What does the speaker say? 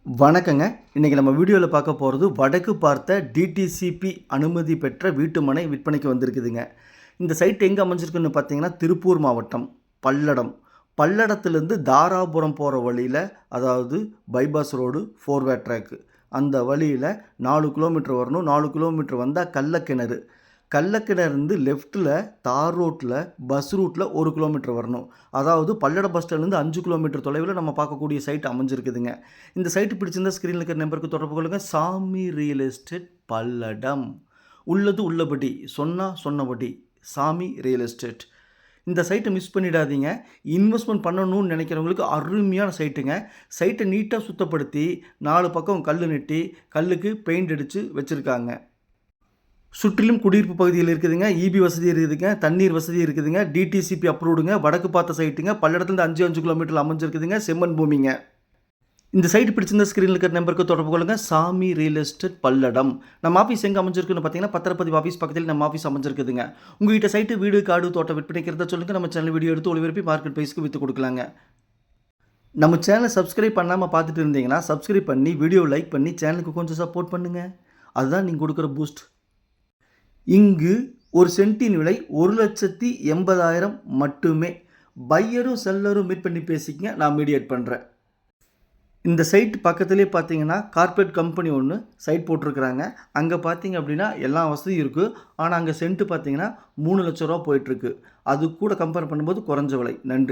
வணக்கங்க. இன்றைக்கி நம்ம வீடியோவில் பார்க்க போகிறது வடக்கு பார்த்த டிடிசிபி அனுமதி பெற்ற வீட்டுமனை விற்பனைக்கு வந்திருக்குதுங்க. இந்த சைட் எங்கே அமைஞ்சிருக்குன்னு பார்த்தீங்கன்னா திருப்பூர் மாவட்டம் பல்லடம். பல்லடத்துலேருந்து தாராபுரம் போகிற வழியில், அதாவது பைபாஸ் ரோடு 4-வே ட்ராக்கு, அந்த வழியில் 4 கிலோமீட்டர் வரணும். 4 கிலோமீட்டர் வந்தால் கள்ளக்கிணறு. கள்ளக்கிணறுந்து லெஃப்ட்டில் தார் ரோட்டில் பஸ் ரூட்டில் 1 கிலோமீட்டர் வரணும். அதாவது பல்லடம் பஸ் ஸ்டாண்ட்லேருந்து 5 கிலோமீட்டர் தொலைவில் நம்ம பார்க்கக்கூடிய சைட் அமைஞ்சிருக்குதுங்க. இந்த சைட்டு பிடிச்சிருந்தால் ஸ்க்ரீனில் இருக்கிற நம்பருக்கு தொடர்பு கொள்ளுங்கள். சாமி ரியல் எஸ்டேட் பல்லடம். உள்ளது உள்ளபடி, சொன்னபடி சாமி ரியல் எஸ்டேட். இந்த சைட்டை மிஸ் பண்ணிடாதீங்க. இன்வெஸ்ட்மெண்ட் பண்ணணும்னு நினைக்கிறவங்களுக்கு அருமையான சைட்டுங்க. சைட்டை நீட்டாக சுத்தப்படுத்தி 4 பக்கம் கல் நெட்டி கல்லுக்கு பெயிண்ட் அடித்து வச்சுருக்காங்க. சுற்றிலும் குடியிருப்பு பகுதியில் இருக்குதுங்க. இபி வசதி இருக்குதுங்க. தண்ணீர் வசதி இருக்குதுங்க. டிடிசிபி அப்ரூவ்டுங்க. வடக்கு பார்த்த சைட்டுங்க. பல்லடத்துலேருந்து 5 கிலோமீட்டர் அமைஞ்சிருக்குதுங்க. செம்மண் பூமிங்க. இந்த சைட்டு பிடிச்சிருந்த ஸ்க்ரீனில் இருக்கிற நம்பருக்கு தொடர்பு கொள்ளுங்கள். சாமி ரியல் எஸ்டேட் பல்லடம். நம்ம ஆஃபீஸ் எங்கே அமைஞ்சிருக்குன்னு பார்த்தீங்கன்னா பத்திரப்பதிவு ஆஃபீஸ் பக்கத்தில் நம்ம ஆஃபீஸ் அமைஞ்சிருக்குதுங்க. உங்கள்கிட்ட சைட்டு, வீடு, காடு, தோட்டம் விற்பனைக்கிறத சொல்லுங்கள். நம்ம சேனல் வீடியோ எடுத்து ஒளிபரப்பி மார்க்கெட் ப்ரைஸ்க்கு விற்று கொடுக்கலாங்க. நம்ம சேனலை சப்ஸ்கிரைப் பண்ணாமல் பார்த்துட்டு இருந்தீங்கன்னா சப்ஸ்கிரைப் பண்ணி வீடியோ லைக் பண்ணி சேனலுக்கு கொஞ்சம் சப்போர்ட் பண்ணுங்கள். அதுதான் நீங்கள் கொடுக்குற பூஸ்ட். இங்கு ஒரு சென்ட்டின் விலை 1,80,000 மட்டுமே. பையரும் செல்லரும் மீட் பண்ணி பேசிக்கங்க, நான் மீடியேட் பண்ணுறேன். இந்த சைட் பக்கத்துலேயே பார்த்தீங்கன்னா கார்பரேட் கம்பெனி ஒன்று சைட் போட்டிருக்கிறாங்க. அங்கே பார்த்தீங்க அப்படின்னா எல்லா வசதியும் இருக்குது. ஆனால் அங்கே சென்ட்டு பார்த்தீங்கன்னா 3 லட்ச ரூபா போயிட்டுருக்கு. அது கூட கம்பேர் பண்ணும்போது குறைஞ்ச விலை. நன்றி.